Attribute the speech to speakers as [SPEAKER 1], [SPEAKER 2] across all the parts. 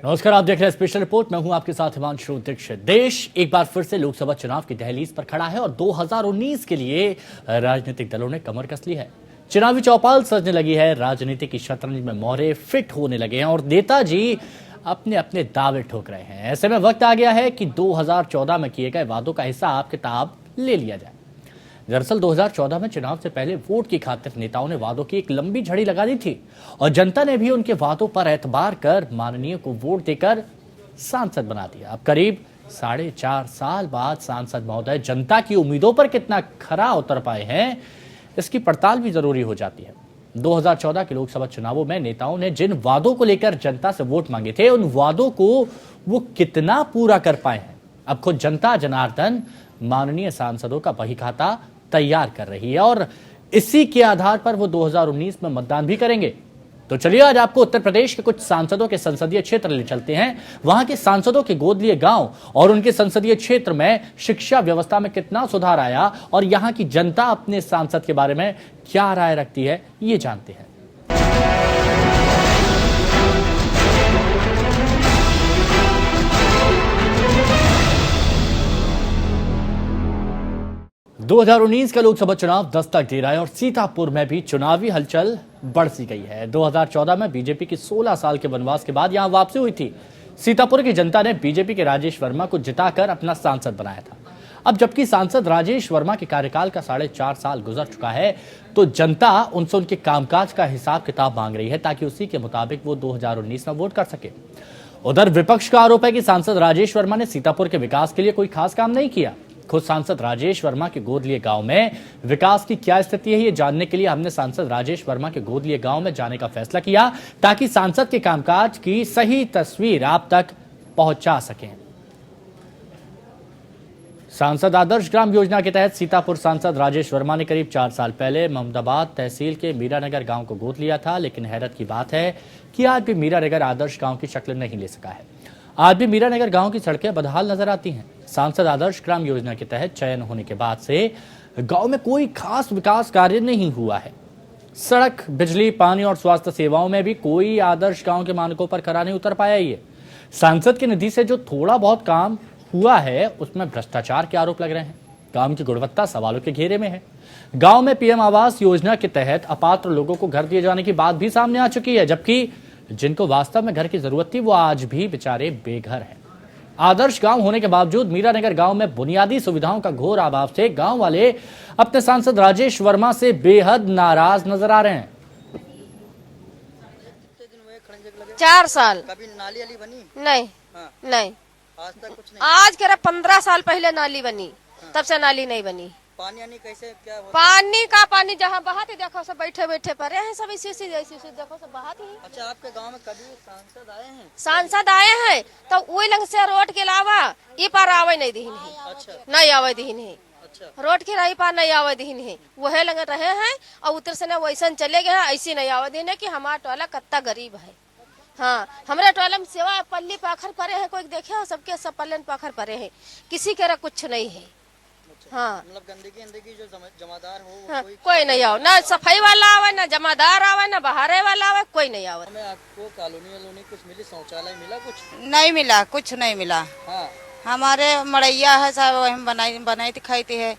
[SPEAKER 1] नमस्कार, आप देख रहे हैं स्पेशल रिपोर्ट। मैं हूं आपके साथ हिमांशु दीक्षित। देश एक बार फिर से लोकसभा चुनाव की दहलीज पर खड़ा है और 2019 के लिए राजनीतिक दलों ने कमर कस ली है। चुनावी चौपाल सजने लगी है, राजनीति की शतरंज में मोहरे फिट होने लगे हैं और नेताजी अपने अपने दावे ठोक रहे हैं। ऐसे में वक्त आ गया है कि 2014 में किए गए वादों का हिसाब किताब ले लिया जाए। दरअसल 2014 में चुनाव से पहले वोट की खातिर नेताओं ने वादों की एक लंबी झड़ी लगा दी थी और जनता ने भी उनके वादों पर एतबार कर माननीय को वोट देकर सांसद बना दिया। अब करीब 4.5 साल बाद सांसद महोदय जनता की उम्मीदों पर कितना खरा उतर पाए हैं, इसकी पड़ताल भी जरूरी हो जाती है। 2014 के लोकसभा चुनावों में नेताओं ने जिन वादों को लेकर जनता से वोट मांगे थे, उन वादों को वो कितना पूरा कर पाए हैं। अब खुद जनता जनार्दन माननीय सांसदों का बही खाता तैयार कर रही है और इसी के आधार पर वो 2019 में मतदान भी करेंगे। तो चलिए आज आपको उत्तर प्रदेश के कुछ सांसदों के संसदीय क्षेत्र ले चलते हैं। वहां के सांसदों के गोद लिए गांव और उनके संसदीय क्षेत्र में शिक्षा व्यवस्था में कितना सुधार आया और यहां की जनता अपने सांसद के बारे में क्या राय रखती है, ये जानते हैं। 2019 का लोकसभा चुनाव दस्तक दे रहा है और सीतापुर में भी चुनावी हलचल बढ़ सी गई है। 2014 में बीजेपी की 16 साल के वनवास के बाद यहां वापसी हुई थी। सीतापुर की जनता ने बीजेपी के राजेश वर्मा को जिताकर अपना सांसद बनाया था। अब जबकि सांसद राजेश वर्मा के कार्यकाल का 4.5 साल गुजर चुका है, तो जनता उनसे उनके कामकाज का हिसाब किताब मांग रही है ताकि उसी के मुताबिक वो 2019 में वोट कर सके। उधर विपक्ष का आरोप है कि सांसद राजेश वर्मा ने सीतापुर के विकास के लिए कोई खास काम नहीं किया। खुद सांसद राजेश वर्मा के गोद लिए गांव में विकास की क्या स्थिति है, ये जानने के लिए हमने सांसद राजेश वर्मा के गोद लिए गांव में जाने का फैसला किया ताकि सांसद के कामकाज की सही तस्वीर आप तक पहुंचा सकें। सांसद आदर्श ग्राम योजना के तहत सीतापुर सांसद राजेश वर्मा ने करीब 4 साल पहले मोहम्मदाबाद तहसील के मीरानगर गांव को गोद लिया था, लेकिन हैरत की बात है कि आज भी मीरानगर आदर्श गांव की शक्ल नहीं ले सका है। आज भी मीरानगर गांव की सड़कें बदहाल नजर आती हैं। सांसद आदर्श ग्राम योजना के तहत चयन होने के बाद से गांव में कोई खास विकास कार्य नहीं हुआ है। सड़क, बिजली, पानी और स्वास्थ्य सेवाओं में भी कोई आदर्श गांव के मानकों पर खरा नहीं उतर पाया। ये सांसद की निधि से जो थोड़ा बहुत काम हुआ है, उसमें भ्रष्टाचार के आरोप लग रहे हैं। काम की गुणवत्ता सवालों के घेरे में है। गांव में पीएम आवास योजना के तहत अपात्र लोगों को घर दिए जाने की बात भी सामने आ चुकी है, जबकि जिनको वास्तव में घर की जरूरत थी वो आज भी बेचारे बेघर हैं। आदर्श गांव होने के बावजूद मीरानगर गांव में बुनियादी सुविधाओं का घोर अभाव से गांव वाले अपने सांसद राजेश वर्मा से बेहद नाराज नजर आ रहे हैं।
[SPEAKER 2] 4 साल
[SPEAKER 3] कभी नाली वाली बनी?
[SPEAKER 2] नहीं।
[SPEAKER 3] हाँ।
[SPEAKER 2] नहीं,
[SPEAKER 3] आज तक कुछ नहीं।
[SPEAKER 2] आज कह रहा 15 साल पहले नाली बनी। तब से नाली नहीं बनी।
[SPEAKER 3] पानी यानी कैसे क्या होता?
[SPEAKER 2] पानी का पानी जहाँ बहाती देखो सब बैठे बैठे पड़े हैं, सब इसी देखो सब बहाती है।
[SPEAKER 3] अच्छा, आपके गांव में कभी सांसद आए हैं?
[SPEAKER 2] सांसद आए हैं तो वही लंग से रोड के अलावा ये पार आवे नहीं दीन है।
[SPEAKER 3] अच्छा,
[SPEAKER 2] नहीं आवे दीन है।
[SPEAKER 3] अच्छा,
[SPEAKER 2] रोड के रही पार नहीं आवे दीन है, वह लंग रहे हैं और उतर से न वैसा चले गए हैं। ऐसी नहीं आवे दीन है कि हमारा टोला कत्ता गरीब है। हाँ, हमारे टोला में सेवा पल्ली पाखर पड़े हैं, कोई देखे हो सबके सब पल्ले पाखर पड़े हैं, किसी के कुछ नहीं है। हाँ,
[SPEAKER 3] मतलब गंदगी जो जमादार हो
[SPEAKER 2] हाँ, कोई नहीं आओ, ना सफाई वाला आवे, ना जमादार आवे, ना बहारे वाला आवे, कोई नहीं आवे।
[SPEAKER 3] हमें आपको कॉलोनी कुछ मिली, शौचालय मिला कुछ?
[SPEAKER 4] नहीं मिला, कुछ नहीं मिला।
[SPEAKER 3] हाँ।
[SPEAKER 4] हमारे मड़ैया है साहब, हम बनाई खाई थी है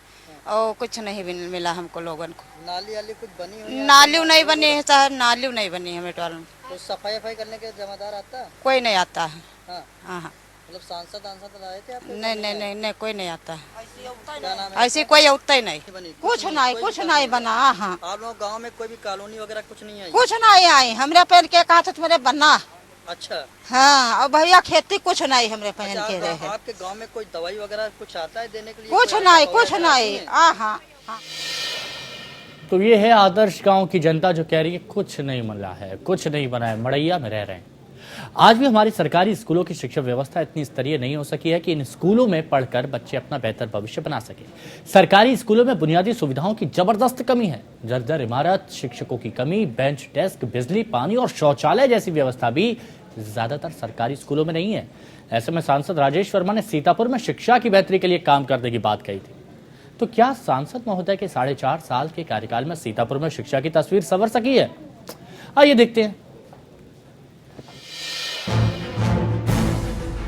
[SPEAKER 4] और कुछ नहीं मिला हमको लोगन को।
[SPEAKER 3] नाली वाली कुछ बनी हुई?
[SPEAKER 4] नाली नहीं बनी है साहब, नाली नहीं बनी हमें टोल में।
[SPEAKER 3] तो सफाई करने के जमादार आता है?
[SPEAKER 4] कोई नहीं आता है।
[SPEAKER 3] हाँ,
[SPEAKER 4] हाँ,
[SPEAKER 3] मतलब सांसद आए थे आपके?
[SPEAKER 4] नहीं, कोई नहीं आता है।
[SPEAKER 3] क्या नाम है?
[SPEAKER 4] ऐसी कोई उतना ही नहीं,
[SPEAKER 3] कुछ
[SPEAKER 4] नहीं बना। हाँ,
[SPEAKER 3] आप लोग गाँव में कोई भी कॉलोनी वगैरह कुछ नहीं आई?
[SPEAKER 4] कुछ नहीं आई हमरे पैर के कहा था मेरे बना।
[SPEAKER 3] अच्छा,
[SPEAKER 4] हाँ, और भैया खेती कुछ नहीं हमरे पहन के रहे।
[SPEAKER 3] आपके गांव में कोई दवाई वगैरह कुछ आता है देने के लिए?
[SPEAKER 4] कुछ नहीं। हाँ।
[SPEAKER 1] तो ये है आदर्श गांव की जनता जो कह रही है कुछ नहीं मिला है, कुछ नहीं बना है, मड़ैया में रह रहे हैं। आज भी हमारी सरकारी स्कूलों की शिक्षा व्यवस्था इतनी स्तरीय नहीं हो सकी है कि इन स्कूलों में पढ़कर बच्चे अपना बेहतर भविष्य बना सके। सरकारी स्कूलों में बुनियादी सुविधाओं की जबरदस्त कमी है। जर्जर इमारत, शिक्षकों की कमी, बेंच डेस्क, बिजली, पानी और शौचालय जैसी व्यवस्था भी ज्यादातर सरकारी स्कूलों में नहीं है। ऐसे में सांसद राजेश वर्मा ने सीतापुर में शिक्षा की बेहतरी के लिए काम करने की बात कही थी। तो क्या सांसद महोदय के 4.5 साल के कार्यकाल में सीतापुर में शिक्षा की तस्वीर संवर सकी है? आइए देखते हैं।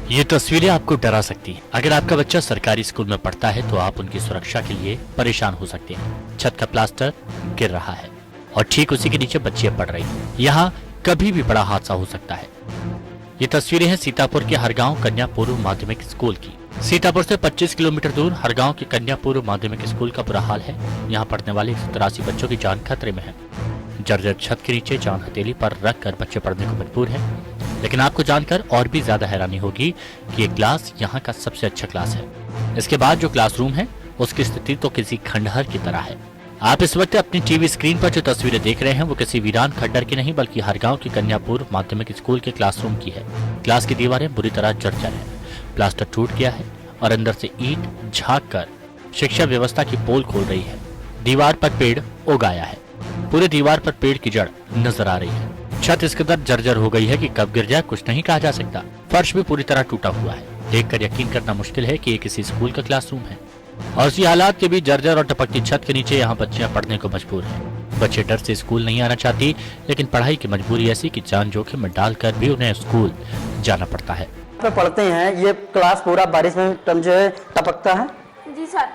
[SPEAKER 1] ये तस्वीरें आपको डरा सकती हैं। अगर आपका बच्चा सरकारी स्कूल में पढ़ता है तो आप उनकी सुरक्षा के लिए परेशान हो सकते हैं। छत का प्लास्टर गिर रहा है और ठीक उसी के नीचे बच्चियां पढ़ रही हैं। यहाँ कभी भी बड़ा हादसा हो सकता है। ये तस्वीरें हैं सीतापुर के हरगांव कन्या पूर्व माध्यमिक स्कूल की। सीतापुर से 25 किलोमीटर दूर हरगांव के कन्या पूर्व माध्यमिक स्कूल का बुरा हाल है। यहाँ पढ़ने वाले 183 बच्चों की जान खतरे में है। जर्जर छत के नीचे जान हथेली पर रख कर बच्चे पढ़ने को मजबूर हैं। लेकिन आपको जानकर और भी ज्यादा हैरानी होगी कि ये क्लास यहाँ का सबसे अच्छा क्लास है। इसके बाद जो क्लासरूम है उसकी स्थिति तो किसी खंडहर की तरह है। आप इस वक्त अपनी टीवी स्क्रीन पर जो तस्वीरें देख रहे हैं वो किसी वीरान खंडहर की नहीं बल्कि हरगांव की कन्या पूर्व माध्यमिक स्कूल के क्लासरूम की है। क्लास की दीवारें बुरी तरह जर्जर है, प्लास्टर टूट गया है और अंदर से ईंट झाँक कर शिक्षा व्यवस्था की पोल खोल रही है। दीवार पर पेड़ उगाया है, पूरे दीवार पर पेड़ की जड़ नजर आ रही है। छत इस कदर जर्जर हो गई है कि कब गिर जाए कुछ नहीं कहा जा सकता। फर्श भी पूरी तरह टूटा हुआ है। देखकर यकीन करना मुश्किल है कि ये किसी स्कूल का क्लासरूम है। और इसी हालात के बीच जर्जर और टपकती छत के नीचे यहाँ बच्चियां पढ़ने को मजबूर हैं। बच्चे डर से स्कूल नहीं आना चाहती, लेकिन पढ़ाई की मजबूरी ऐसी कि जान जोखिम में डालकर भी उन्हें स्कूल जाना पड़ता है।
[SPEAKER 5] पढ़ते हैं, ये क्लास पूरा बारिश में जो है टपकता है।
[SPEAKER 6] जी सर,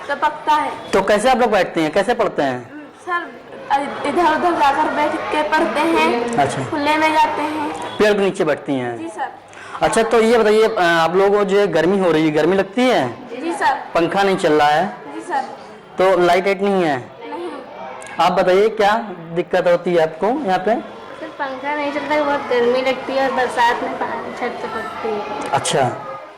[SPEAKER 6] टपकता है।
[SPEAKER 5] तो कैसे आप लोग बैठते हैं, कैसे पढ़ते हैं?
[SPEAKER 6] सर इधर उधर जाकर बैठ के पढ़ते हैं।
[SPEAKER 5] अच्छा,
[SPEAKER 6] खुले में जाते हैं,
[SPEAKER 5] पेड़ के नीचे बैठती हैं।
[SPEAKER 6] जी सर।
[SPEAKER 5] अच्छा, तो ये बताइए आप लोगों को जो गर्मी हो रही है, गर्मी लगती है?
[SPEAKER 6] जी सर।
[SPEAKER 5] पंखा नहीं चल रहा है?
[SPEAKER 6] जी सर।
[SPEAKER 5] तो लाइट नहीं है?
[SPEAKER 6] नहीं।
[SPEAKER 5] आप बताइए क्या दिक्कत होती है आपको यहाँ पे?
[SPEAKER 6] सर पंखा नहीं चलता है, बहुत गर्मी लगती है और बरसात में पानी छत टपकती है।
[SPEAKER 5] अच्छा,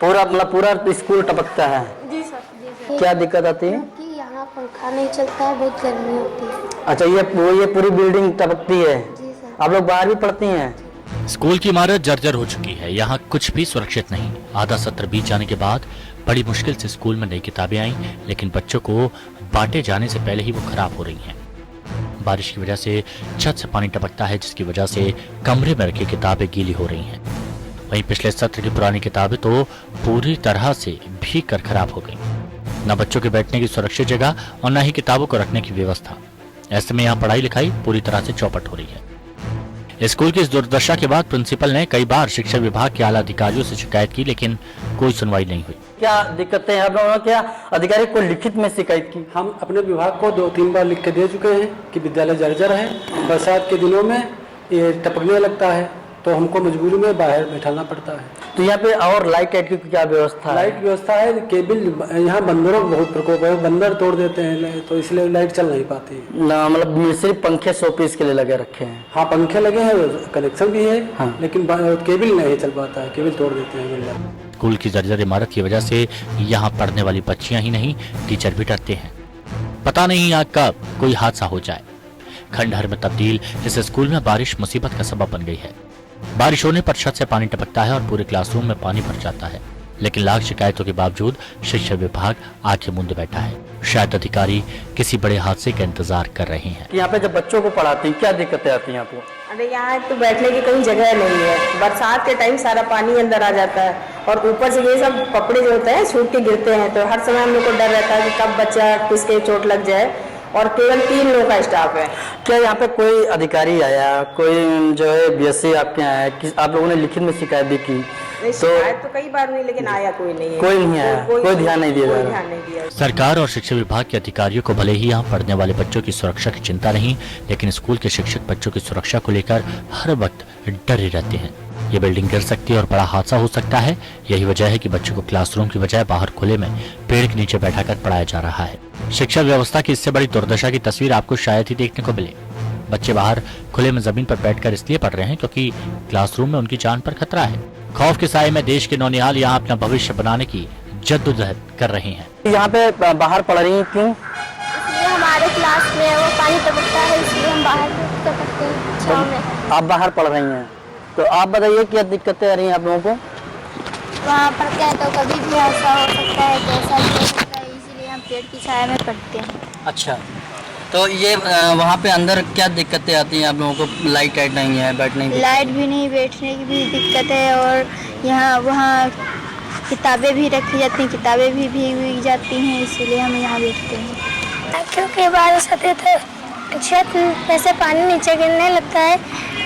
[SPEAKER 5] पूरा स्कूल टपकता है?
[SPEAKER 6] जी सर। जी सर।
[SPEAKER 5] क्या दिक्कत आती है?
[SPEAKER 6] कि यहाँ पंखा नहीं चलता है, बहुत गर्मी होती है।
[SPEAKER 5] अच्छा, ये पूरी बिल्डिंग टपकती है?
[SPEAKER 6] जी सर।
[SPEAKER 5] आप लोग बाहर भी पढ़ती हैं?
[SPEAKER 1] स्कूल की इमारत जर्जर हो चुकी है। यहाँ कुछ भी सुरक्षित नहीं। आधा सत्र बीत जाने के बाद बड़ी मुश्किल से स्कूल में नई किताबें आई, लेकिन बच्चों को बांटे जाने से पहले ही वो खराब हो रही हैं। बारिश की वजह से छत से पानी टपकता है, जिसकी वजह से कमरे में रखी किताबें गीली हो रही हैं। वहीं पिछले सत्र की पुरानी किताबें तो पूरी तरह से भीग कर खराब हो गई। न बच्चों के बैठने की सुरक्षित जगह और न ही किताबों को रखने की व्यवस्था। ऐसे में यहाँ पढ़ाई लिखाई पूरी तरह से चौपट हो रही है। स्कूल की इस दुर्दशा के बाद प्रिंसिपल ने कई बार शिक्षा विभाग के आला अधिकारियों से शिकायत की, लेकिन कोई सुनवाई नहीं हुई।
[SPEAKER 5] क्या दिक्कतें हैं आप लोगों ने, क्या अधिकारी को लिखित में शिकायत की?
[SPEAKER 7] हम अपने विभाग को 2-3 बार लिख के दे चुके हैं कि विद्यालय जर्जर है, बरसात के दिनों में ये टपकने लगता है, तो हमको मजबूरी में बाहर बैठाना पड़ता है।
[SPEAKER 5] तो यहाँ पे और लाइट की क्या व्यवस्था है?
[SPEAKER 7] लाइट व्यवस्था है, केबल यहाँ बंदरों का बहुत प्रकोप है, बंदर तोड़ देते हैं, तो इसलिए लाइट चल नहीं पाती है।
[SPEAKER 5] मतलब सिर्फ पंखे 100 पीस के लिए लगे रखे हैं?
[SPEAKER 7] हाँ, पंखे लगे हैं, कनेक्शन भी है।
[SPEAKER 5] हाँ।
[SPEAKER 7] लेकिन केबल नहीं चल पाता है, केबल तोड़ देते हैं बंदर।
[SPEAKER 1] स्कूल की जर्जर इमारत की वजह से यहाँ पढ़ने वाली बच्चियां ही नहीं, टीचर भी डरते हैं। पता नहीं यहाँ कब कोई हादसा हो जाए। खंडहर में तब्दील इस स्कूल में बारिश मुसीबत का सबब बन गई है। बारिश होने पर छत से पानी टपकता है और पूरे क्लासरूम में पानी भर जाता है। लेकिन लाख शिकायतों के बावजूद शिक्षा विभाग आंखें मूंदे बैठा है। शायद अधिकारी किसी बड़े हादसे का इंतजार कर रहे हैं।
[SPEAKER 5] यहाँ पे जब बच्चों को पढ़ाती हैं क्या दिक्कतें आती हैं आपको?
[SPEAKER 8] अरे यहाँ तो बैठने की कोई जगह नहीं है। बरसात के टाइम सारा पानी अंदर आ जाता है और ऊपर से ये सब कपड़े जो होते हैं छूट के गिरते हैं, तो हर समय हम लोग को डर रहता है कि कब बच्चा किसके चोट लग जाए। और केवल 3 लोगों का स्टाफ है।
[SPEAKER 5] क्या यहाँ पे कोई अधिकारी आया, कोई जो है बीएससी आपके यहाँ आया, आप लोगों ने लिखित में शिकायत भी की?
[SPEAKER 8] शिकायत तो कई बार हुई, लेकिन आया कोई नहीं है।
[SPEAKER 5] कोई नहीं आया, कोई ध्यान नहीं दिया जा
[SPEAKER 8] रहा।
[SPEAKER 1] सरकार और शिक्षा विभाग के अधिकारियों को भले ही यहाँ पढ़ने वाले बच्चों की सुरक्षा की चिंता नहीं, लेकिन स्कूल के शिक्षक बच्चों की सुरक्षा को लेकर हर वक्त डरे रहते हैं। ये बिल्डिंग गिर सकती है और बड़ा हादसा हो सकता है। यही वजह है कि बच्चों को क्लासरूम की बजाय बाहर खुले में पेड़ के नीचे बैठाकर पढ़ाया जा रहा है। शिक्षा व्यवस्था की इससे बड़ी दुर्दशा की तस्वीर आपको शायद ही देखने को मिले। बच्चे बाहर खुले में जमीन पर बैठकर इसलिए पढ़ रहे हैं क्योंकि क्लासरूम में उनकी जान पर खतरा है। खौफ के साए में देश के नौनिहाल यहाँ अपना भविष्य बनाने की जद्दोजहद कर रहे हैं।
[SPEAKER 5] यहाँ पे बाहर पढ़ रही हैं क्यों?
[SPEAKER 6] इसलिए हमारे क्लास में वो पानी टपकता है, इसलिए हम बाहर टपकते हैं छाँव में।
[SPEAKER 5] आप बाहर पढ़ रही हैं, तो आप बताइए क्या दिक्कतें आ रही हैं आप लोगों को?
[SPEAKER 6] वहाँ पर क्या है तो कभी भी ऐसा हो सकता है, कैसा भी हो सकता है, इसीलिए हम पेड़ की छाया में पढ़ते हैं।
[SPEAKER 3] अच्छा, तो ये वहाँ पे अंदर क्या दिक्कतें आती हैं आप लोगों को? लाइट नहीं है, बैठने की
[SPEAKER 6] लाइट भी नहीं, बैठने की भी दिक्कत है, और यहाँ वहाँ किताबें भी रखी जाती हैं, किताबें भी भीग जाती हैं, इसीलिए हम यहाँ बैठते हैं। क्योंकि बारिश होती है तो छत में से पानी नीचे गिरने लगता है,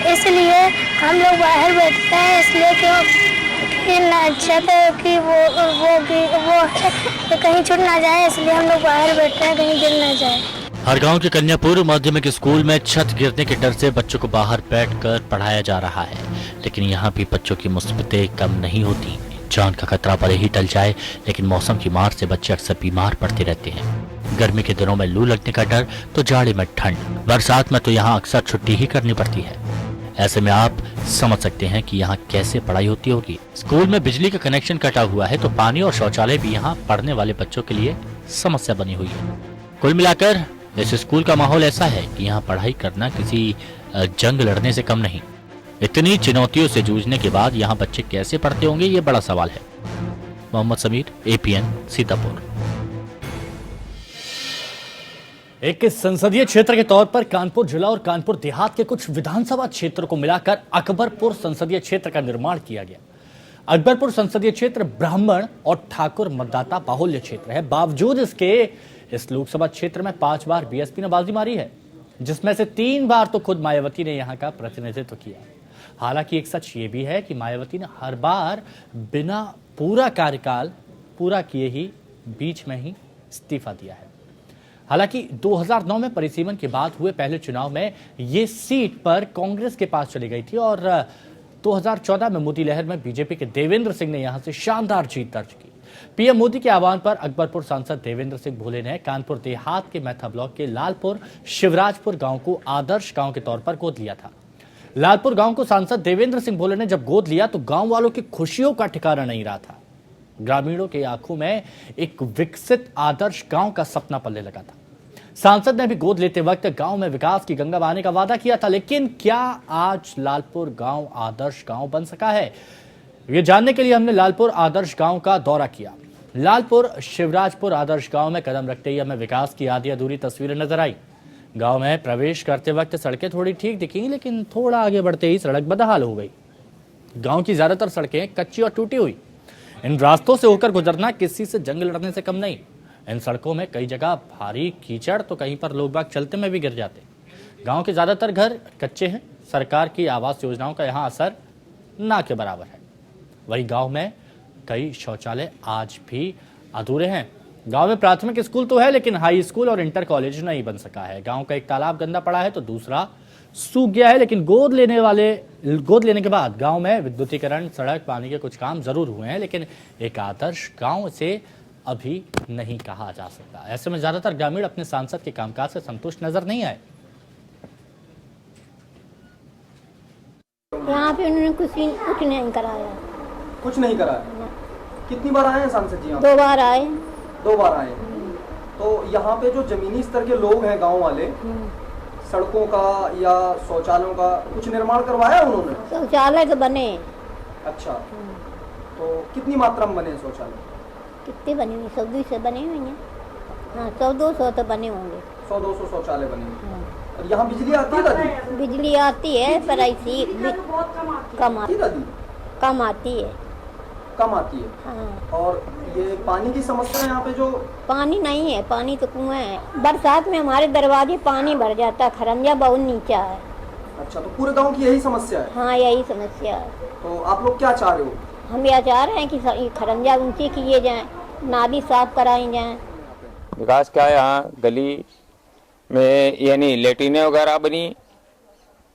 [SPEAKER 6] इसलिए हम लोग बाहर बैठते हैं। इसलिए खेलना अच्छा था कि वो कहीं छूट ना जाए, इसलिए हम लोग बाहर बैठे हैं, कहीं गिर ना जाए।
[SPEAKER 1] हर गांव के कन्यापुर माध्यमिक स्कूल में छत गिरने के डर से बच्चों को बाहर बैठकर पढ़ाया जा रहा है, लेकिन यहाँ भी बच्चों की मुसीबतें कम नहीं होती। जान का खतरा भले ही टल जाए, लेकिन मौसम की मार से बच्चे अक्सर बीमार पड़ते रहते हैं। गर्मी के दिनों में लू लगने का डर, तो जाड़े में ठंड, बरसात में तो यहाँ अक्सर छुट्टी ही करनी पड़ती है। ऐसे में आप समझ सकते हैं कि यहाँ कैसे पढ़ाई होती होगी। स्कूल में बिजली का कनेक्शन कटा हुआ है, तो पानी और शौचालय भी यहाँ पढ़ने वाले बच्चों के लिए समस्या बनी हुई है। कुल मिलाकर इस स्कूल का माहौल ऐसा है कि यहाँ पढ़ाई करना किसी जंग लड़ने से कम नहीं। इतनी चुनौतियों से जूझने के बाद यहाँ बच्चे कैसे पढ़ते होंगे, ये बड़ा सवाल है। मोहम्मद समीर, APN, सीतापुर। एक संसदीय क्षेत्र के तौर पर कानपुर जिला और कानपुर देहात के कुछ विधानसभा क्षेत्रों को मिलाकर अकबरपुर संसदीय क्षेत्र का निर्माण किया गया। अकबरपुर संसदीय क्षेत्र ब्राह्मण और ठाकुर मतदाता बाहुल्य क्षेत्र है। बावजूद इसके इस लोकसभा क्षेत्र में 5 बार बीएसपी ने बाजी मारी है, जिसमें से 3 बार तो खुद मायावती ने यहाँ का प्रतिनिधित्व किया। हालांकि एक सच ये भी है कि मायावती ने हर बार बिना पूरा कार्यकाल पूरा किए ही बीच में ही इस्तीफा दिया है। हालांकि 2009 में परिसीमन के बाद हुए पहले चुनाव में ये सीट पर कांग्रेस के पास चली गई थी और 2014 में मोदी लहर में बीजेपी के देवेंद्र सिंह ने यहां से शानदार जीत दर्ज की। पीएम मोदी के आह्वान पर अकबरपुर सांसद देवेंद्र सिंह भोले ने कानपुर देहात के मैथा ब्लॉक के लालपुर शिवराजपुर गांव को आदर्श गांव के तौर पर गोद लिया था। लालपुर गांव को सांसद देवेंद्र सिंह भोले ने जब गोद लिया तो गांव वालों की खुशियों का ठिकाना नहीं रहा था। ग्रामीणों के आंखों में एक विकसित आदर्श गांव का सपना पलने लगा था। सांसद ने भी गोद लेते वक्त गांव में विकास की गंगा बहाने का वादा किया था, लेकिन क्या आज लालपुर गांव आदर्श गांव बन सका है? ये जानने के लिए हमने लालपुर आदर्श गांव का दौरा किया। लालपुर शिवराजपुर आदर्श गांव में कदम रखते ही हमें विकास की आधी अधूरी तस्वीरें नजर आई। गांव में प्रवेश करते वक्त सड़कें थोड़ी ठीक दिखी, लेकिन थोड़ा आगे बढ़ते ही सड़क बदहाल हो गई। गांव की ज्यादातर सड़कें कच्ची और टूटी हुई। इन रास्तों से होकर गुजरना किसी से जंग लड़ने से कम नहीं। इन सड़कों में कई जगह भारी कीचड़, तो कहीं पर लोग बाग चलते में भी गिर जाते। गांव के ज्यादातर घर कच्चे हैं। सरकार की आवास योजनाओं का यहाँ असर ना के बराबर है। वही गांव में कई शौचालय आज भी अधूरे हैं। गांव में प्राथमिक स्कूल तो है, लेकिन हाई स्कूल और इंटर कॉलेज नहीं बन सका है। गांव का एक तालाब गंदा पड़ा है तो दूसरा सूख गया है, लेकिन गोद लेने के बाद गांव में विद्युतीकरण, सड़क, पानी के कुछ काम जरूर हुए हैं, लेकिन एक आदर्श गांव से अभी नहीं कहा जा सकता। ऐसे में ज्यादातर ग्रामीण अपने सांसद के कामकाज से संतुष्ट नजर नहीं आए।
[SPEAKER 6] यहाँ पे उन्होंने कुछ नहीं कराया।
[SPEAKER 9] कुछ नहीं कराया? कितनी बार आए हैं सांसद जी?
[SPEAKER 6] 2 बार आए।
[SPEAKER 9] 2 बार आए। तो यहाँ पे जो जमीनी स्तर के लोग हैं, गांव वाले, सड़कों का या शौचालयों का कुछ निर्माण करवाया उन्होंने?
[SPEAKER 6] शौचालय तो बने।
[SPEAKER 9] अच्छा, तो कितनी मात्रा में बने शौचालय?
[SPEAKER 6] कितने बने हुए? 100-200 बने हुए हैं। हाँ, 100-200 तो बने होंगे।
[SPEAKER 9] 100-200 शौचालय बने हुए। और यहाँ बिजली आती है दादी?
[SPEAKER 6] बिजली आती है पर ऐसी कम आती है। कम आती है।
[SPEAKER 9] कम आती है।
[SPEAKER 6] हाँ।
[SPEAKER 9] और ये पानी की समस्या यहाँ पे? जो
[SPEAKER 6] पानी नहीं है, पानी तो कुआं है। बरसात में हमारे दरवाजे पानी भर जाता है, खरंजा बहुत नीचा है।
[SPEAKER 9] अच्छा, तो पूरे गांव की यही समस्या है?
[SPEAKER 6] हाँ, यही समस्या है।
[SPEAKER 9] तो आप लोग क्या चाह रहे हो?
[SPEAKER 6] हम यह चाह रहे हैं कि खरंजा ऊंची किए जाएं, नाली साफ कराई जाएं।
[SPEAKER 10] विकास क्या है, यहाँ गली में यानी लेटरिने वगैरह बनी,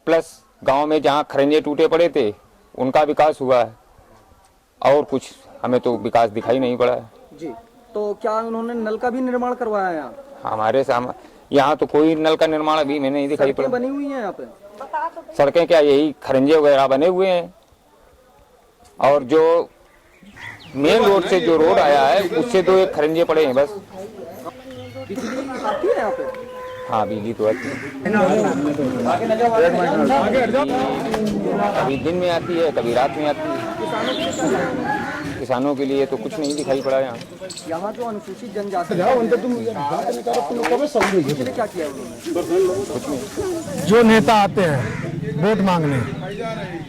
[SPEAKER 10] प्लस गांव में जहाँ खरंजे टूटे पड़े थे उनका विकास हुआ है, और कुछ हमें तो विकास दिखाई नहीं पड़ा है
[SPEAKER 9] जी। तो क्या उन्होंने नल का भी निर्माण करवाया है यहाँ?
[SPEAKER 10] हमारे सामने यहाँ तो कोई नल का निर्माण अभी में नहीं दिखाई पड़ा।
[SPEAKER 9] बनी हुई है यहाँ पे
[SPEAKER 10] सड़कें? क्या यही खरंजे वगैरह बने हुए हैं, और जो मेन रोड से जो रोड आया है उससे 2 एक खरंजे पड़े हैं बस।
[SPEAKER 9] बिजली आती है यहाँ पे?
[SPEAKER 10] हाँ, बिजली तो आती है। कभी दिन में आती है, कभी रात में आती है। किसानों के लिए तो कुछ नहीं दिखाई पड़ा यहाँ।
[SPEAKER 9] यहाँ जो अनुसूचित जनजाति क्या किया उन्होंने?
[SPEAKER 11] जो नेता आते हैं वोट मांगने,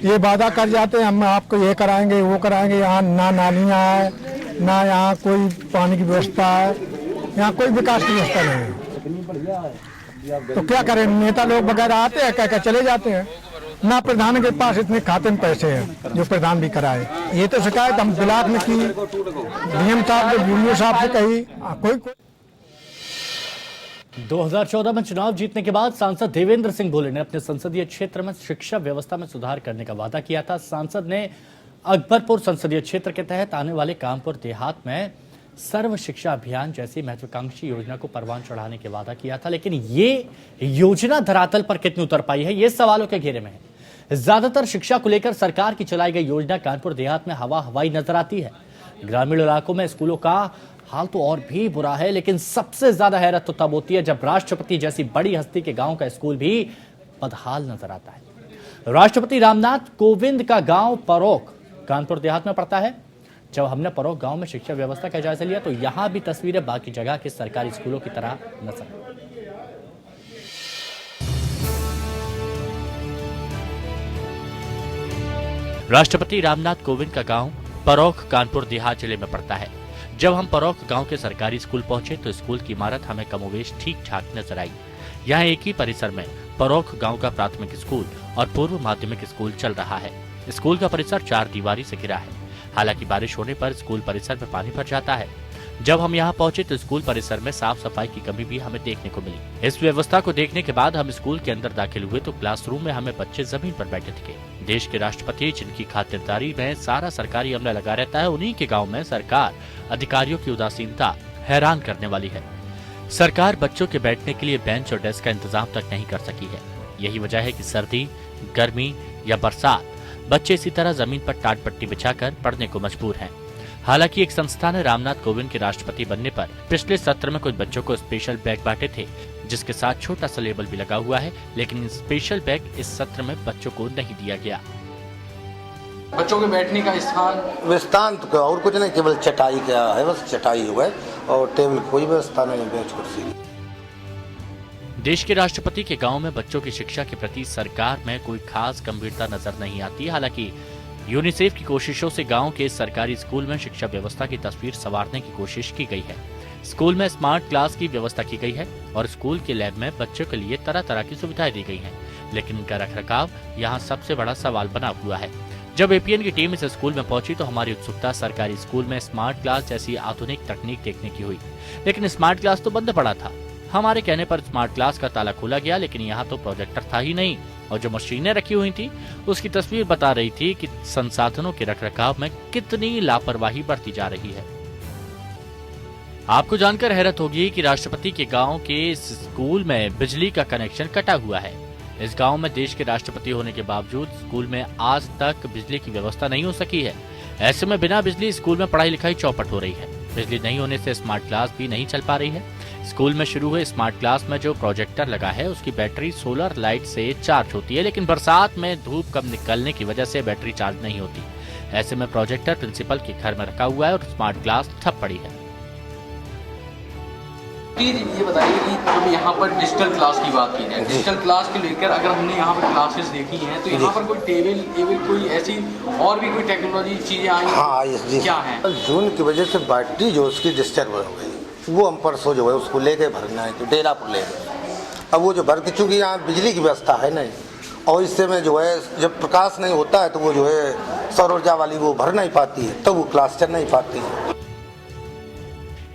[SPEAKER 11] ये वादा कर जाते हैं हम आपको ये कराएंगे वो कराएंगे। यहाँ ना नालियाँ है, ना यहाँ कोई पानी की व्यवस्था है, यहाँ कोई विकास की व्यवस्था नहीं है। तो क्या करें, नेता लोग वगैरह आते हैं, कह कर चले जाते हैं। ना प्रधान के पास इतने खाते में पैसे हैं जो प्रधान भी कराए। ये तो शिकायत हम ब्लॉक में की, डीएम साहब से, वीडियो साहब से कही, कोई
[SPEAKER 1] 2014 में चुनाव जीतने के बाद सांसद देवेंद्र सिंह भोले ने अपने संसदीय क्षेत्र में शिक्षा व्यवस्था में सुधार करने का वादा किया था। सांसद ने अकबरपुर संसदीय क्षेत्र के तहत आने वाले कानपुर देहात में सर्व शिक्षा अभियान जैसी महत्वाकांक्षी योजना को परवान चढ़ाने के वादा किया था, लेकिन ये योजना धरातल पर कितनी उतर पाई है, ये सवालों के घेरे में है। ज्यादातर शिक्षा को लेकर सरकार की चलाई गई योजना कानपुर देहात में हवाई नजर आती है। ग्रामीण इलाकों में स्कूलों का हाल तो और भी बुरा है, लेकिन सबसे ज्यादा हैरत तो तब होती है जब राष्ट्रपति जैसी बड़ी हस्ती के गांव का स्कूल भी बदहाल नजर आता है। राष्ट्रपति रामनाथ कोविंद का गांव परोक कानपुर देहात में पड़ता है। जब हमने परोक गांव में शिक्षा व्यवस्था का जायजा लिया तो यहां भी तस्वीरें बाकी जगह के सरकारी स्कूलों की तरह नजर आई। राष्ट्रपति रामनाथ कोविंद का गांव परोक कानपुर देहात जिले में पड़ता है। जब हम परोक गांव के सरकारी स्कूल पहुंचे तो स्कूल की इमारत हमें कमोवेश ठीक ठाक नजर आई। यहाँ एक ही परिसर में परोक गांव का प्राथमिक स्कूल और पूर्व माध्यमिक स्कूल चल रहा है। स्कूल का परिसर 4 दीवारी से घिरा है। हालांकि बारिश होने पर स्कूल परिसर में पानी भर जाता है। जब हम यहाँ पहुंचे तो स्कूल परिसर में साफ सफाई की कमी भी हमें देखने को मिली। इस व्यवस्था को देखने के बाद हम स्कूल के अंदर दाखिल हुए तो क्लासरूम में हमें बच्चे जमीन पर बैठे थे। देश के राष्ट्रपति जिनकी खातिरदारी में सारा सरकारी अमला लगा रहता है, उन्हीं के गाँव में सरकार अधिकारियों की उदासीनता हैरान करने वाली है। सरकार बच्चों के बैठने के लिए बेंच और डेस्क का इंतजाम तक नहीं कर सकी है। यही वजह है कि सर्दी, गर्मी या बरसात बच्चे इसी तरह जमीन पर टाट पट्टी बिछाकर पढ़ने को मजबूर हैं। हालांकि एक संस्था ने रामनाथ कोविंद के राष्ट्रपति बनने पर पिछले सत्र में कुछ बच्चों को स्पेशल बैग बांटे थे, जिसके साथ छोटा सा लेबल भी लगा हुआ है, लेकिन स्पेशल बैग इस सत्र में बच्चों को नहीं दिया गया।
[SPEAKER 12] बच्चों के बैठने का स्थान तो और कुछ नहीं, केवल चटाई का है, बस चटाई हुआ है और टेबल कोई व्यवस्था नहीं, बेंच कुर्सी।
[SPEAKER 1] देश के राष्ट्रपति के गांव में बच्चों की शिक्षा के प्रति सरकार में कोई खास गंभीरता नजर नहीं आती। हालांकि यूनिसेफ की कोशिशों से गांव के सरकारी स्कूल में शिक्षा व्यवस्था की तस्वीर संवारने की कोशिश की गई है। स्कूल में स्मार्ट क्लास की व्यवस्था की गई है और स्कूल के लैब में बच्चों के लिए तरह तरह की सुविधाएं दी गई हैं, लेकिन इनका रखरखाव यहाँ सबसे बड़ा सवाल बना हुआ है। जब एपीएन की टीम इस स्कूल में पहुंची तो हमारी उत्सुकता सरकारी स्कूल में स्मार्ट क्लास जैसी आधुनिक तकनीक देखने की हुई, लेकिन स्मार्ट क्लास तो बंद पड़ा था। हमारे कहने पर स्मार्ट क्लास का ताला खोला गया, लेकिन यहाँ तो प्रोजेक्टर था ही नहीं और जो मशीनें रखी हुई थी उसकी तस्वीर बता रही थी कि संसाधनों के रखरखाव में कितनी लापरवाही बरती जा रही है। आपको जानकर हैरत होगी कि राष्ट्रपति के गांव के इस स्कूल में बिजली का कनेक्शन कटा हुआ है। इस गांव में देश के राष्ट्रपति होने के बावजूद स्कूल में आज तक बिजली की व्यवस्था नहीं हो सकी है। ऐसे में बिना बिजली स्कूल में पढ़ाई लिखाई चौपट हो रही है। बिजली नहीं होने से स्मार्ट क्लास भी नहीं चल पा रही है। स्कूल में शुरू हुए स्मार्ट क्लास में जो प्रोजेक्टर लगा है उसकी बैटरी सोलर लाइट से चार्ज होती है, लेकिन बरसात में धूप कम निकलने की वजह से बैटरी चार्ज नहीं होती। ऐसे में प्रोजेक्टर प्रिंसिपल के घर में रखा हुआ है और स्मार्ट क्लास ठप पड़ी है।
[SPEAKER 12] ये बताइए कि हम यहाँ पर डिजिटल क्लास की बात की जाए, डिजिटल क्लास को लेकर अगर हमने यहाँ पर क्लासेस देखी हैं तो यहाँ पर कोई टेबल कोई ऐसी और भी कोई टेक्नोलॉजी चीजें आई?
[SPEAKER 13] हाँ,
[SPEAKER 12] क्या है?
[SPEAKER 13] जून की वजह से बैटरी जो उसकी डिस्टर्ब हो गई, वो हम परसों जो है उसको लेके भरना है, तो डेरापुर ले गए। अब वो जो भर के, चूँकि यहाँ बिजली की व्यवस्था है नहीं और इससे में जो है जब प्रकाश नहीं होता है तो वो जो है सौर ऊर्जा वाली वो भर नहीं पाती है, तो वो क्लास चल नहीं पाती है।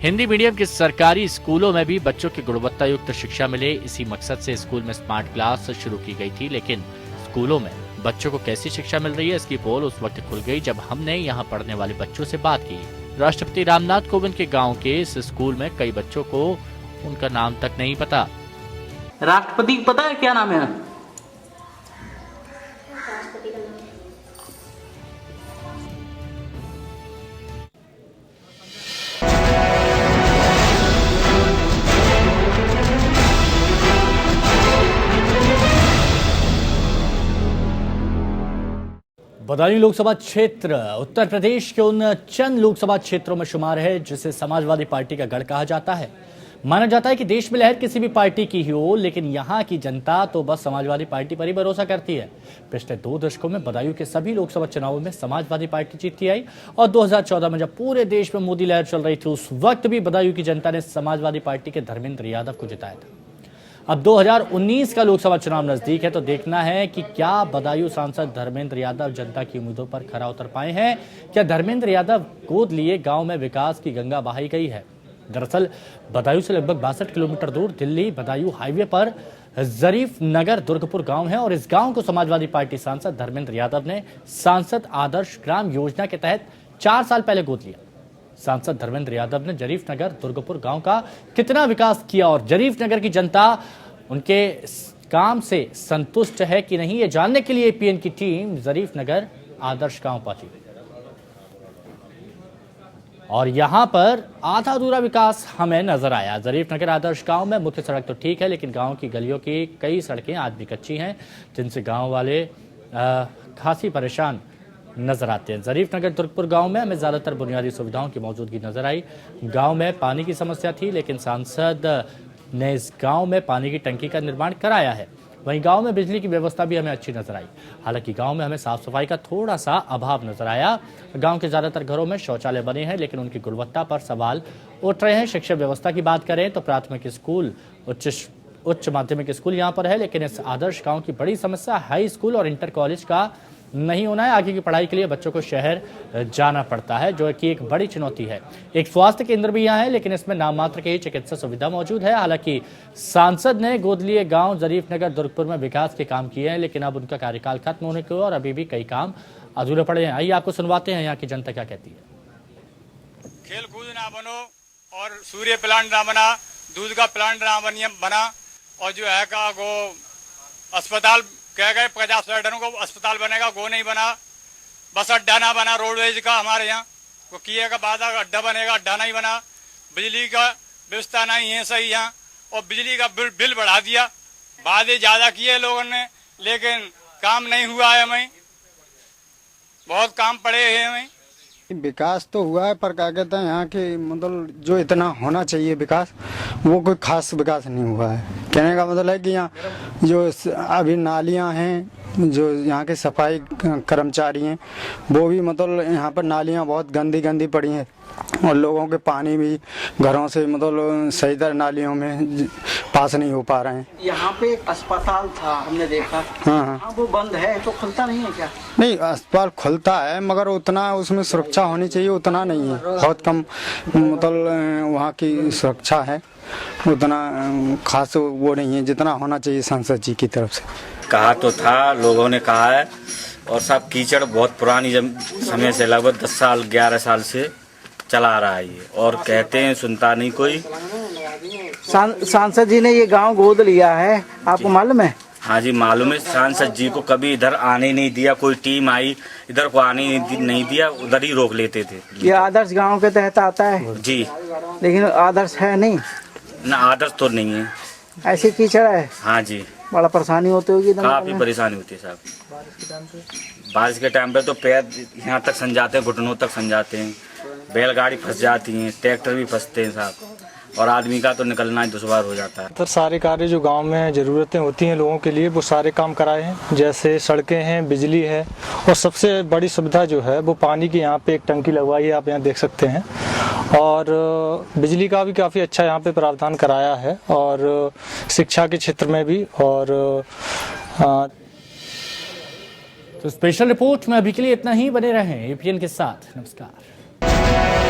[SPEAKER 1] हिंदी मीडियम के सरकारी स्कूलों में भी बच्चों की गुणवत्ता युक्त शिक्षा मिले, इसी मकसद से स्कूल में स्मार्ट क्लास शुरू की गई थी। लेकिन स्कूलों में बच्चों को कैसी शिक्षा मिल रही है, इसकी पोल उस वक्त खुल गई जब हमने यहाँ पढ़ने वाले बच्चों से बात की। राष्ट्रपति रामनाथ कोविंद के गांव के इस स्कूल में कई बच्चों को उनका नाम तक नहीं पता।
[SPEAKER 3] राष्ट्रपति को पता है क्या नाम है?
[SPEAKER 1] बदायूं लोकसभा क्षेत्र उत्तर प्रदेश के उन चंद लोकसभा क्षेत्रों में शुमार है जिसे समाजवादी पार्टी का गढ़ कहा जाता है। माना जाता है कि देश में लहर किसी भी पार्टी की ही हो, लेकिन यहाँ की जनता तो बस समाजवादी पार्टी पर ही भरोसा करती है। पिछले 2 दशकों में बदायूं के सभी लोकसभा चुनावों में समाजवादी पार्टी जीतती आई और 2014 में जब पूरे देश में मोदी लहर चल रही थी, उस वक्त भी बदायूं की जनता ने समाजवादी पार्टी के धर्मेंद्र यादव को जिताया था। अब 2019 का लोकसभा चुनाव नजदीक है तो देखना है कि क्या बदायूं सांसद धर्मेंद्र यादव जनता की उम्मीदों पर खरा उतर पाए हैं। क्या धर्मेंद्र यादव गोद लिए गांव में विकास की गंगा बहाई गई है। दरअसल बदायूं से लगभग 62 किलोमीटर दूर दिल्ली बदायूं हाईवे पर जरीफ नगर दुर्गपुर गांव है और इस गांव को समाजवादी पार्टी सांसद धर्मेंद्र यादव ने सांसद आदर्श ग्राम योजना के तहत 4 साल पहले गोद लिया। सांसद धर्मेंद्र यादव ने जरीफ नगर दुर्गपुर गांव का कितना विकास किया और जरीफ नगर की जनता उनके काम से संतुष्ट है कि नहीं, ये जानने के लिए एपीएन की टीम जरीफ नगर आदर्श गांव पहुंची और यहां पर आधा अधूरा विकास हमें नजर आया। जरीफ नगर आदर्श गांव में मुख्य सड़क तो ठीक है, लेकिन गांव की गलियों की कई सड़कें आज भी कच्ची हैं, जिनसे गांव वाले खासी परेशान नजर आते हैं। जरीफ नगर दुर्गपुर गांव में हमें ज्यादातर बुनियादी सुविधाओं की मौजूदगी नजर आई। गांव में पानी की समस्या थी, लेकिन सांसद ने इस गांव में पानी की टंकी का निर्माण कराया है। वहीं गांव में बिजली की व्यवस्था भी हमें अच्छी नजर आई। हालांकि गांव में हमें साफ सफाई का थोड़ा सा अभाव नजर आया। गांव के ज्यादातर घरों में शौचालय बने हैं, लेकिन उनकी गुणवत्ता पर सवाल उठ रहे हैं। शिक्षा व्यवस्था की बात करें तो प्राथमिक स्कूल, उच्च माध्यमिक स्कूल यहाँ पर है, लेकिन इस आदर्श गांव की बड़ी समस्या हाई स्कूल और इंटर कॉलेज का नहीं होना है। आगे की पढ़ाई के लिए बच्चों को शहर जाना पड़ता है, जो कि एक बड़ी चुनौती है। एक स्वास्थ्य केंद्र भी यहाँ है, लेकिन इसमें नाम मात्र की चिकित्सा सुविधा मौजूद है। हालांकि सांसद ने गोद लिए गांव जरीफ नगर दुर्गपुर में विकास के काम किए हैं, लेकिन अब उनका कार्यकाल खत्म होने को और अभी भी कई काम अधूरे पड़े हैं। आइए आपको सुनवाते हैं यहाँ की जनता क्या कहती है।
[SPEAKER 14] खेल कूद ना बनो और सूर्य प्लांट ना बना, दूध का प्लांट ना बना और जो है का वो अस्पताल कह गए 50 को अस्पताल बनेगा, वो नहीं बना। बस अड्डा ना बना रोडवेज का हमारे यहाँ, वो किए का बाद अड्डा बनेगा, अड्डा नहीं बना। बिजली का व्यवस्था नहीं है सही यहाँ, और बिजली का बिल बढ़ा दिया। वादे ज्यादा किए लोगों ने, लेकिन काम नहीं हुआ है। हमें बहुत काम पड़े हैं। हमें
[SPEAKER 11] विकास तो हुआ है, पर क्या कहते हैं यहाँ के मतलब जो इतना होना चाहिए विकास, वो कोई खास विकास नहीं हुआ है। कहने का मतलब है कि यहाँ जो अभी नालियाँ हैं, जो यहाँ के सफाई कर्मचारी हैं, वो भी मतलब यहाँ पर नालियाँ बहुत गंदी पड़ी हैं और लोगों के पानी भी घरों से मतलब सही तरह नालियों में पास नहीं हो पा रहे हैं।
[SPEAKER 15] यहाँ पे एक अस्पताल था, हमने देखा।
[SPEAKER 11] हाँ,
[SPEAKER 15] वो बंद है, तो खुलता नहीं है क्या?
[SPEAKER 11] नहीं, अस्पताल खुलता है, मगर उतना उसमें सुरक्षा होनी चाहिए उतना नहीं है। बहुत कम मतलब वहाँ की सुरक्षा है, उतना खास वो नहीं है जितना होना चाहिए सांसद जी की तरफ से।
[SPEAKER 16] कहा तो था, लोगों ने कहा है, और सब कीचड़ बहुत पुरानी समय से लगभग 10 साल 11 साल से चला आ रहा है ये, और कहते हैं सुनता नहीं कोई।
[SPEAKER 15] सांसद जी ने ये गांव गोद लिया है, आपको मालूम है?
[SPEAKER 16] हाँ जी मालूम है। सांसद जी को कभी इधर आने नहीं दिया, कोई टीम आई इधर को आने नहीं दिया, उधर ही रोक लेते थे।
[SPEAKER 15] ये आदर्श गांव के तहत आता है
[SPEAKER 16] जी,
[SPEAKER 15] लेकिन आदर्श है नहीं
[SPEAKER 16] ना, आदर्श तो नहीं है।
[SPEAKER 15] ऐसी कीचड़ है।
[SPEAKER 16] हाँ जी,
[SPEAKER 15] बड़ा परेशानी होती होगी।
[SPEAKER 16] काफी परेशानी होती है साहब। बारिश के टाइम पे तो पैर यहाँ तक सन जाते हैं, घुटनों तक सन जाते हैं, बैलगाड़ी फंस जाती है, ट्रैक्टर भी फंसते हैं साहब, और आदमी का तो निकलना दुश्वार हो जाता है।
[SPEAKER 17] तो सारे कार्य जो गांव में ज़रूरतें होती हैं लोगों के लिए, वो सारे काम कराए हैं। जैसे सड़कें हैं, बिजली है, और सबसे बड़ी सुविधा जो है वो पानी की यहाँ पे एक टंकी लगवाई है, आप यहाँ देख सकते हैं। और बिजली का भी काफ़ी अच्छा यहाँ पे प्रावधान कराया है, और शिक्षा के क्षेत्र में भी। और
[SPEAKER 1] तो स्पेशल रिपोर्ट में अभी के लिए इतना ही। बने रहें एपीएन के साथ। नमस्कार।